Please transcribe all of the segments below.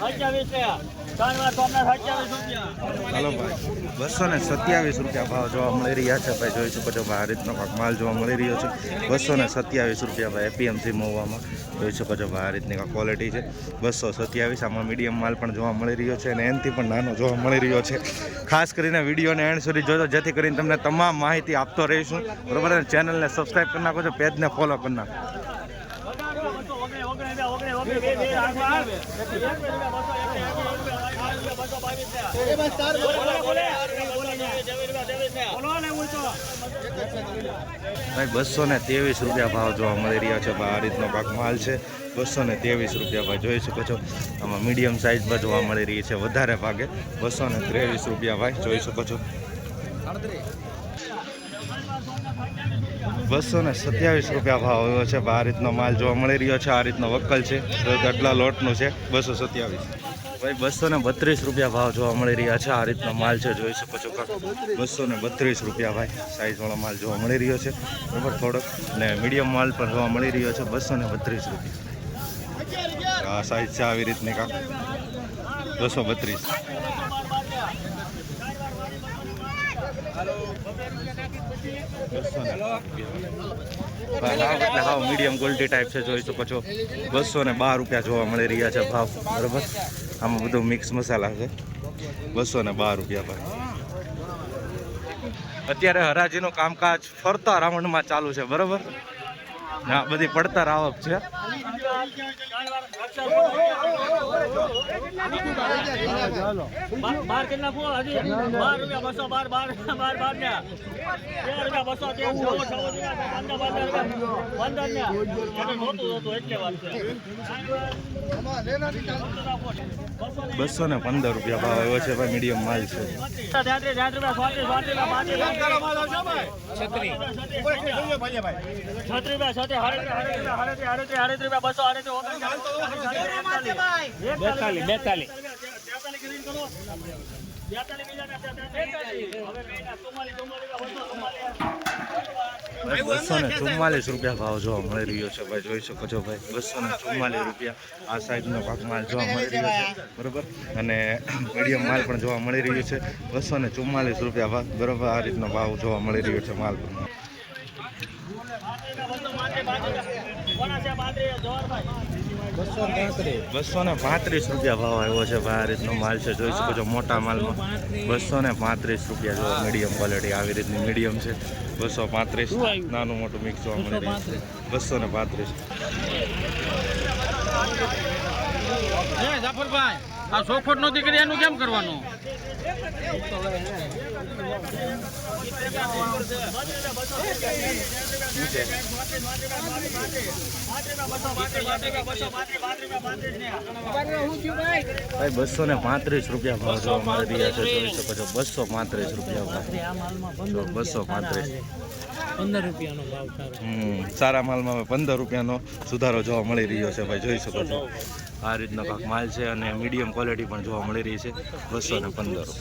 હાલો ભાઈ 227 રૂપિયા ભાવ જોવા મળી રહ્યા છે ભાઈ. જોઈ શકો છો ભાઈ, આ રીતનો પાક માલ જોવા મળી રહ્યો છે. 227 રૂપિયા ભાઈ એપીએમસી મહુવામાં. જોઈ શકો છો ભાઈ, આ રીતની ક્વોલિટી છે 227. આમાં મીડિયમ માલ પણ જોવા મળી રહ્યો છે અને એનાથી પણ નાનો જોવા મળી રહ્યો છે. ખાસ કરીને વિડીયોને એન્ડ સુધી જોજો, જેથી કરીને તમને તમામ માહિતી આપતો રહીશું. બરોબર, અને ચેનલને સબસ્ક્રાઈબ કરી નાખો છો, પેજને ફોલો કરી નાખો. ભાઈ 223 રૂપિયા ભાવ જોવા મળી રહ્યા છે ભાઈ. આ રીતનો પાક માલ છે 223 રૂપિયા ભાઈ. જોઈ શકો છો આમાં મીડિયમ સાઇઝમાં જોવા મળી રહી છે વધારે ભાગે. 223 રૂપિયા ભાઈ. જોઈ શકો છો 227 રૂપિયા ભાવ આવ્યો છે ભાઈ. આ રીતનો માલ જોવા મળી રહ્યો છે. આ રીતનો વક્કલ છે, આટલા લોટનું છે 227 ભાઈ. 232 રૂપિયા ભાવ જોવા મળી રહ્યા છે. આ રીતનો માલ છે, જોઈ શકો છો 232 રૂપિયા ભાઈ. સાઇઝવાળો માલ જોવા મળી રહ્યો છે બરાબર, થોડોક ને મીડિયમ માલ પણ જોવા મળી રહ્યો છે 232 રૂપિયા. આ સાઇઝ છે આવી રીતની કાંક 232. એટલે હાવ મીડિયમ ક્વોલિટી ટાઈપ છે. જોઈ શકો છો 212 રૂપિયા જોવા મળી રહ્યા છે ભાવ. બરાબર, આમાં બધું મિક્સ મસાલા છે. 212 રૂપિયા ભાઈ. અત્યારે હરાજીનું કામકાજ ફરતા રાઉન્ડમાં ચાલુ છે. બરાબર, આ બધી પડતર આવક છે. બાર કેટલા ફૂલ હજી 12 રૂપિયા 215 રૂપિયા ભાવ આવ્યો છે ભાઈ. મીડિયમ માલ છે. 244 રૂપિયા ભાવ જોવા મળી રહ્યો છે ભાઈ. જોઈ શકો છો ભાઈ 244 રૂપિયા. આ સાઈઝનો પાક માલ જોવા મળી રહ્યો છે બરોબર, અને મીડિયમ માલ પણ જોવા મળી રહ્યો છે 244 રૂપિયા ભાવ. બરોબર, આ રીતનો ભાવ જોવા મળી રહ્યો છે માલ પર. 235 રૂપિયા ભાવ આવ્યો છે ભાઈ. આ રીતનો માલ છે, જોઈ શકો છો મોટા માલમાં 235 રૂપિયા જોવા. મીડિયમ ક્વોલિટી આવી રીતની મીડિયમ છે 235. નાનું મોટું મિક્સ જોવા મળી રહ્યું છે 235. જાફરભાઈ, આ ચોખોટ નો દીકરી એનું કેમ કરવાનું? ભાઈ 235 રૂપિયા ભાવ જોવા મળી રહ્યા છે. જોઈ શકો છો 235 રૂપિયા ભાવ. 235. 15 રૂપિયાનો ભાવ સારો. સારા માલમાં 15 રૂપિયાનો સુધારો જોવા મળી રહ્યો છે ભાઈ. જોઈ શકો છો આ રીતનો કાંક માલ છે, અને મીડિયમ ક્વોલિટી પણ જોવા મળી રહી છે 215.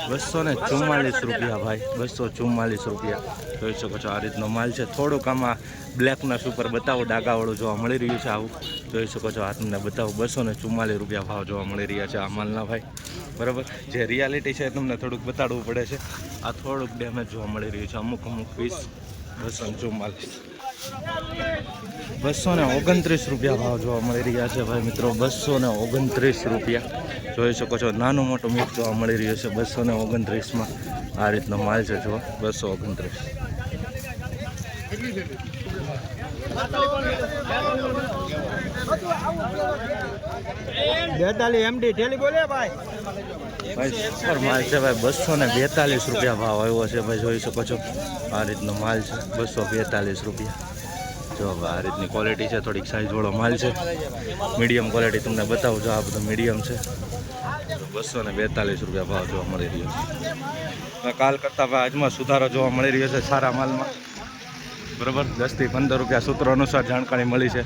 244 રૂપિયા ભાઈ. 244 રૂપિયા. જોઈ શકો છો આ રીતનો માલ છે. થોડુંક આમાં બ્લેકનેસ ઉપર બતાવો, ડાગાવાળું જોવા મળી રહ્યું છે આવું. જોઈ શકો છો, આ તમને બતાવો 244 રૂપિયા ભાવ જોવા મળી રહ્યા છે આ માલના ભાઈ. બરાબર, જે રિયાલિટી છે તમને થોડુંક બતાડવું પડે છે. આ થોડુંક ડેમેજ જોવા મળી રહ્યું છે અમુક પીસ. 244. 229 રૂપિયા ભાવ જોવા મળી રહ્યા છે ભાઈ મિત્રો. 229 રૂપિયા. જોઈ શકો છો નાનું મોટું મિક્સ જોવા મળી રહ્યું છે 229માં. આ રીતનો માલ છે જો 229. ભાઈ સુપર માલ છે ભાઈ. 242 રૂપિયા ભાવ આવ્યો છે ભાઈ. જોઈ શકો છો આ રીતનો માલ છે 242 રૂપિયા. જો આ રીતની ક્વોલિટી છે, થોડીક સાઇઝવાળો માલ છે. મીડિયમ ક્વોલિટી તમને બતાવું છો, આ બધું મીડિયમ છે. 242 રૂપિયા ભાવ જોવા મળી રહ્યો છે. કાલ કરતાં ભાઈ આજમાં સુધારો જોવા મળી રહ્યો છે સારા માલમાં. બરાબર, 10 થી 15 રૂપિયા સૂત્રો અનુસાર જાણકારી મળી છે.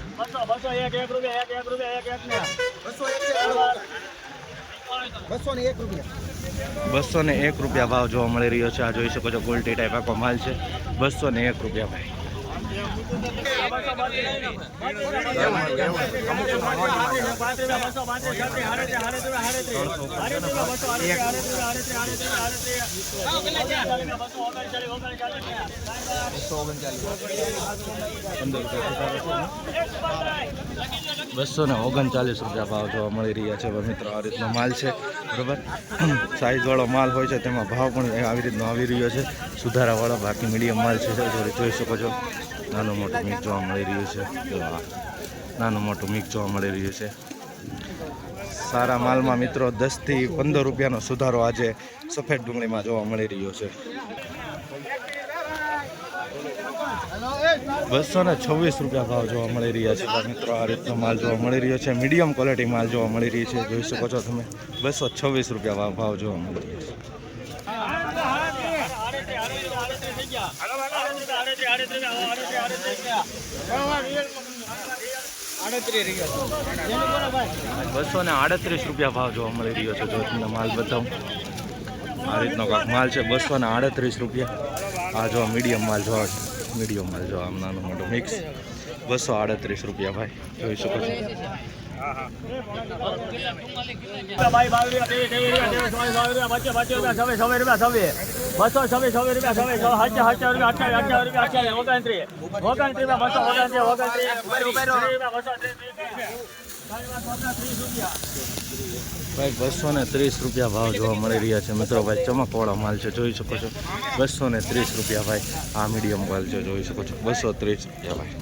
201 રૂપિયા ભાવ જોવા મળી રહ્યો છે. આ જોઈ શકો છો ક્વોલિટી ટાઈપ આખો માલ છે 201 રૂપિયા ભાઈ. બસો ને 39 રૂપિયા ભાવ જોવા મળી રહ્યા છે મિત્રો. આ રીતનો માલ છે બરાબર. સાઇઝવાળો માલ હોય છે તેમાં ભાવ પણ આવી રીતનો આવી રહ્યો છે. સુધારાવાળો બાકી મીડિયમ માલ છે જોઈ શકો છો. નાનું મોટું મિક્સ જોવા મળી રહ્યું છે. નાનું મોટું મિક્સ જોવા મળી રહ્યું છે. સારા માલમાં મિત્રો 10 થી 15 રૂપિયાનો સુધારો આજે સફેદ ડુંગળીમાં જોવા મળી રહ્યો છે. 226 રૂપિયા ભાવ જોવા મળી રહ્યા છે મિત્રો. આ રીતનો માલ જોવા મળી રહ્યો છે. મીડિયમ ક્વોલિટી માલ જોવા મળી રહી છે. જોઈ શકો છો તમે. 226 રૂપિયા ભાવ જોવા મળી રહ્યો છે. બસો ને 38 રૂપિયા ભાવ જોવા મળી રહ્યો છે. જો તમને માલ બતાવું, આ રીતનો કાંક માલ છે. 238 રૂપિયા. આ જો મીડિયમ માલ જોવા, મીડિયમ માલ જો આમ નાનો મોટો મિક્સ 238 રૂપિયા ભાઈ જોઈ શકો છો. ભાઈ 230 રૂપિયા ભાવ જોવા મળી રહ્યા છે મિત્રો. ભાઈ ચમકવાળો માલ છે જોઈ શકો છો. 230 રૂપિયા ભાઈ. આ મીડિયમ માલ છે જોઈ શકો છો. 230 રૂપિયા ભાઈ.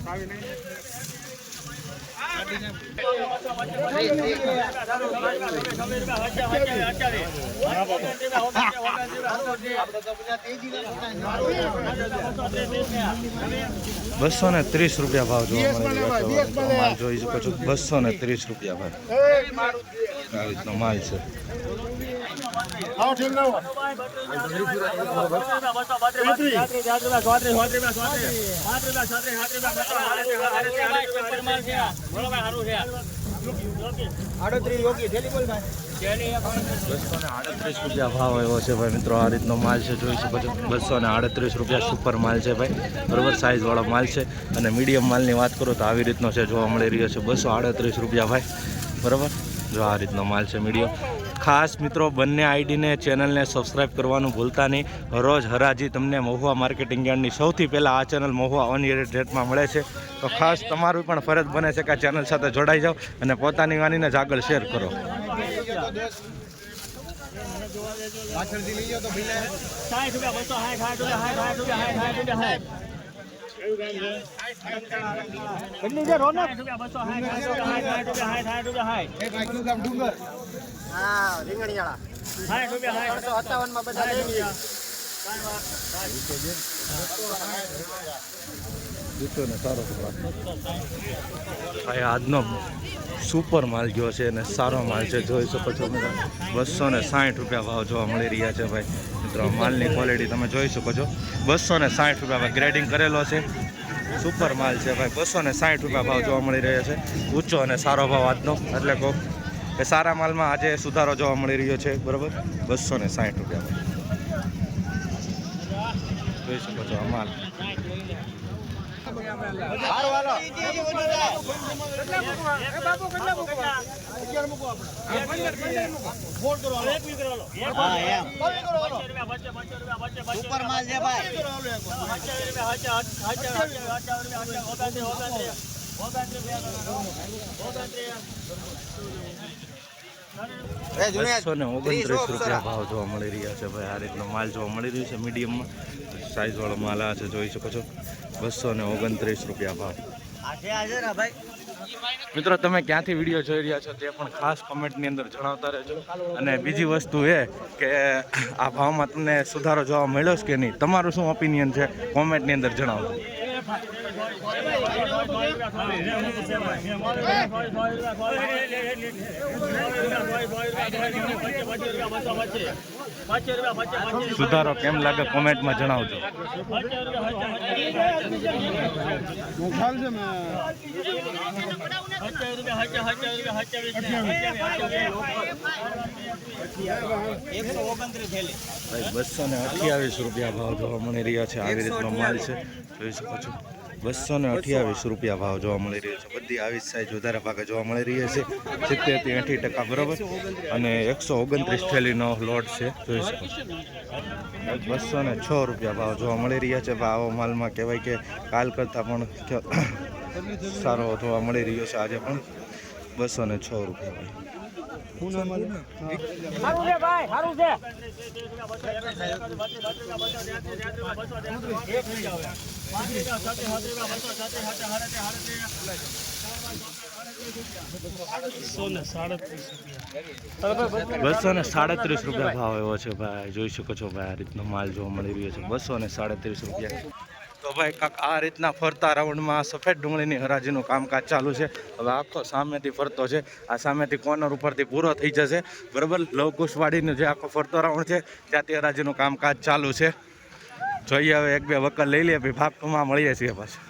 બસો ને 30 રૂપિયા ભાવ જોવા મળી રહ્યા છે. માલ જોઈ શકો છો. 230 રૂપિયા ભાઈ. આ રીતનો માલ છે. રૂપિયા ભાવ આવ્યો છે ભાઈ મિત્રો. આ રીતનો માલ છે જોઈ શકો છો. 238 રૂપિયા સુપર માલ છે ભાઈ બરોબર. સાઇઝ વાળો માલ છે. અને મીડિયમ માલની વાત કરું તો આવી રીતનો છે જોવા મળી રહ્યો છે. 238 રૂપિયા ભાઈ બરોબર. જો આ રીતનો માલ છે મીડિયમ. ખાસ મિત્રો બંને આઈડીને ચેનલને સબસ્ક્રાઈબ કરવાનું ભૂલતા નહીં. રોજ હરાજી તમને મહુવા માર્કેટિંગ યાર્ડની સૌથી પહેલાં આ ચેનલ મહુવા અનએડિટેડ રેટમાં મળે છે. તો ખાસ તમારું પણ ફરજ બને છે કે આ ચેનલ સાથે જોડાઈ જાઓ અને પોતાની વાનીને જ આગળ શેર કરો. ભાઈ આજનો સુપર માલ ગયો છે અને સારો માલ છે જોઈ શકો છો. 260 રૂપિયા ભાવ જોવા મળી રહ્યા છે ભાઈ મિત્રો. માલની ક્વોલિટી તમે જોઈ શકો છો. 260 રૂપિયા ભાઈ. ગ્રેડિંગ કરેલો છે. સુપર માલ છે ભાઈ. 260 રૂપિયા ભાવ જોવા મળી રહ્યા છે. ઊંચો અને સારો ભાવ આજનો. એટલે કહો કે સારા માલમાં આજે સુધારો જોવા મળી રહ્યો છે બરાબર. 260 રૂપિયા ભાઈ જોઈ શકો છો. આ માલ સુપર માલ છે ભાઈ. ₹229 રૂપિયા ભાવ જોવા મળી રહ્યા છે ભાઈ. આ રીતનો માલ જોવા મળી રહ્યો છે મીડિયમમાં. સાઇઝ વાળો માલ આ છે જોઈ શકો છો. 229 રૂપિયા ભાવ. મિત્રો તમે ક્યાંથી વિડીયો જોઈ રહ્યા છો તે પણ ખાસ કોમેન્ટની અંદર જણાવતા રહેજો. અને બીજી વસ્તુ એ કે આ ભાવમાં તમને સુધારો જોવા મળ્યો છે કે નહીં, તમારું શું ઓપિનિયન છે કોમેન્ટની અંદર જણાવજો. સુધારો કેમ લાગે કોમેન્ટમાં જણાવજો. ભાઈ 228 રૂપિયા ભાવ જોવા મળી રહ્યા છે. આવી રીતનો માલ છે જોઈ શકો છો. 228 રૂપિયા ભાવ જોવા મળી રહ્યો છે. બધી આવી સાઈઝ વધારે ભાગે જોવા મળી રહી છે, 70 થી 80% બરાબર. અને 129 થેલીનો લોટ છે, જોઈ શકો છો. 206 રૂપિયા ભાવ જોવા મળી રહ્યા છે. આવો માલમાં કહેવાય કે કાલ કરતાં પણ સારો જોવા મળી રહ્યો છે. આજે પણ 206 રૂપિયા ભાઈ. બસો ને 37 રૂપિયા ભાવ એવો છે ભાઈ, જોઈ શકો છો ભાઈ. આ રીતનો માલ જોવા મળી રહ્યો છે, 237 રૂપિયા. તો ભાઈ કાક આ રીતના ફરતા રાઉન્ડમાં સફેદ ડુંગળીની હરાજીનું કામકાજ ચાલુ છે. હવે આખો સામેથી ફરતો છે, આ સામેથી કોર્નર ઉપરથી પૂરો થઈ જશે બરાબર. લવકુશવાડીનો જે આખો ફરતો રાઉન્ડ છે ત્યાંથી હરાજીનું કામકાજ ચાલુ છે. જોઈએ હવે 1-2 વકલ લઈ લઈએ, ભાઈ ભાગ ટુમાં મળીએ છીએ પાછા.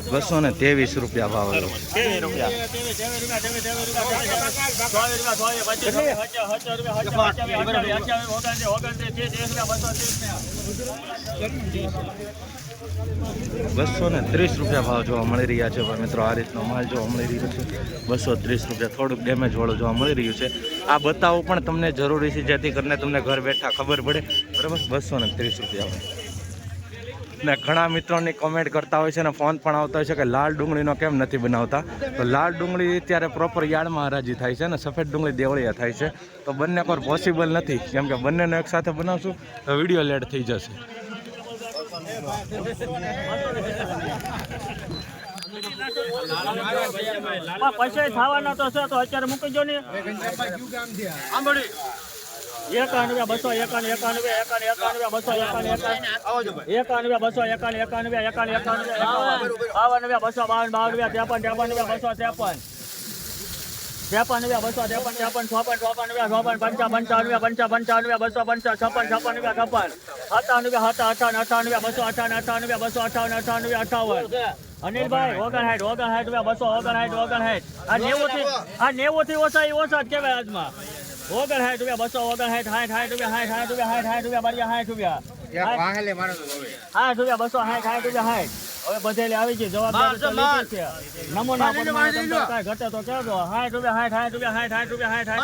223 રૂપિયા ભાવ આવ્યો. ₹230 ભાવ જોવા મળી રહ્યા છે મિત્રો. આ રીતનો માલ જોવા મળી રહ્યો છે, 230 રૂપિયા. થોડુંક ડેમેજ વાળું જોવા મળી રહ્યું છે. આ બતાવવું પણ તમને જરૂરી છે જેથી કરીને તમને ઘર બેઠા ખબર પડે બરાબર. 230 રૂપિયા. ને ઘણા મિત્રોની કોમેન્ટ કરતા હોય છે અને ફોન પણ આવતા હોય છે કે લાલ ડુંગળીનો કેમ નથી બનાવતા. તો લાલ ડુંગળી અત્યારે પ્રોપર યાર્ડમાં હરાજી થાય છે અને સફેદ ડુંગળી દેવળિયા થાય છે. તો બંને કોઈ પોસિબલ નથી, કેમ કે બંનેનો એક સાથે બનાવશું તો વિડીયો લેટ થઈ જશે. પૈસા થવાના તો છે, તો અત્યારે મૂકી જો ને. 91, 291, 91, 258, અનિલભાઈ 59, 260, આ 90 થી ઓછા એ ઓછા જ કહેવાય આજમાં. 59 રૂપિયા, 259, 60 રૂપિયા, 60 રૂપિયા, 260. હવે બધેલી આવી ગઈ જવાબદારી તો લીધી છે. નમૂના પ્રમાણે તમને કાંઈ ઘટે તો કહેજો. 60 રૂપિયા, 60 રૂપિયા.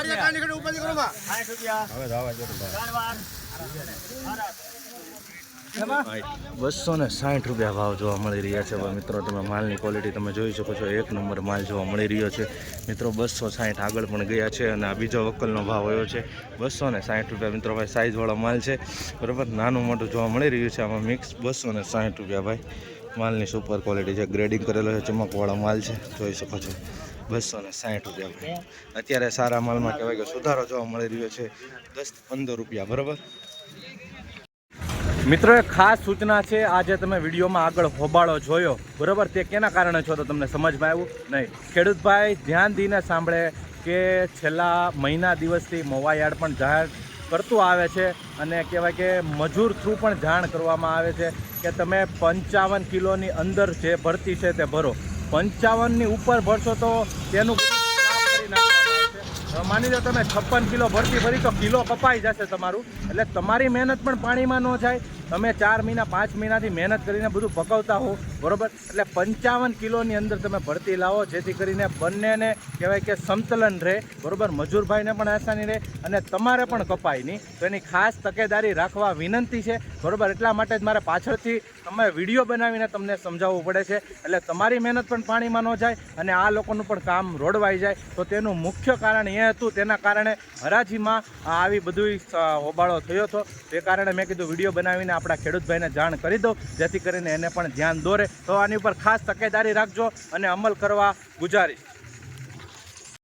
260 રૂપિયા ભાવ જોવા મળી રહ્યા છે મિત્રો. તમે માલની ક્વોલિટી તમે જોઈ શકો છો, 1 નંબર માલ જોવા મળી રહ્યો છે મિત્રો. 260 આગળ પણ ગયા છે અને આ બીજો વકલનો ભાવ આવ્યો છે 260 રૂપિયા મિત્રો. ભાઈ સાઇઝવાળો માલ છે બરાબર, નાનું મોટું જોવા મળી રહ્યું છે આમાં મિક્સ. 260 રૂપિયા ભાઈ. માલની સુપર ક્વોલિટી છે, ગ્રેડિંગ કરેલો છે, ચમકવાળો માલ છે, જોઈ શકો છો. 260 રૂપિયા ભાઈ. અત્યારે સારા માલમાં કહેવાય કે સુધારો જોવા મળી રહ્યો છે, 10-15 રૂપિયા બરાબર. મિત્રો એક ખાસ સૂચના છે, આજે તમે વિડીયોમાં આગળ હોબાળો જોયો બરાબર, તે કેના કારણે છો તો તમને સમજમાં આવ્યું નહીં. ખેડૂત ભાઈ ધ્યાન દઈને સાંભળે કે છેલ્લા મહિના દિવસથી મહુવા યાર્ડ પણ જાહેર કરતું આવે છે અને કહેવાય કે મજૂર થ્રુ પણ જાણ કરવામાં આવે છે કે તમે 55 કિલોની અંદર જે ભરતી છે તે ભરો. 55ની ઉપર ભરશો તો તેનું કામ કરી નાખવામાં આવશે. માની લો તમે 56 કિલો ભરતી ભરી તો કિલો કપાઈ જશે તમારું. એટલે તમારી મહેનત પણ પાણીમાં ન જાય. તમે 4 મહિના 5 મહિનાથી મહેનત કરીને બધું પકવતા હો બરાબર. એટલે 55 કિલોની અંદર તમે ભરતી લાવો જેથી કરીને બંનેને કહેવાય કે સમતલન રહે બરાબર. મજૂરભાઈને પણ આસાની રહે અને તમારે પણ કપાય નહીં. તો એની ખાસ તકેદારી રાખવા વિનંતી છે બરાબર. એટલા માટે જ મારે પાછળથી તમે વિડીયો બનાવીને તમને સમજાવવું પડે છે. એટલે તમારી મહેનત પણ પાણીમાં ન જાય અને આ લોકોનું પણ કામ રોડવાઈ જાય. તો તેનું મુખ્ય કારણ એ હતું, તેના કારણે હરાજીમાં આવી બધું હોબાળો થયો હતો. તે કારણે મેં કીધું વિડીયો બનાવીને આપણા ખેડૂતભાઈને જાણ કરી દો જેથી કરીને એને પણ ધ્યાન દોરે. તો આની ઉપર ખાસ તકેદારી રાખજો અને અમલ કરવા ગુજારીશ.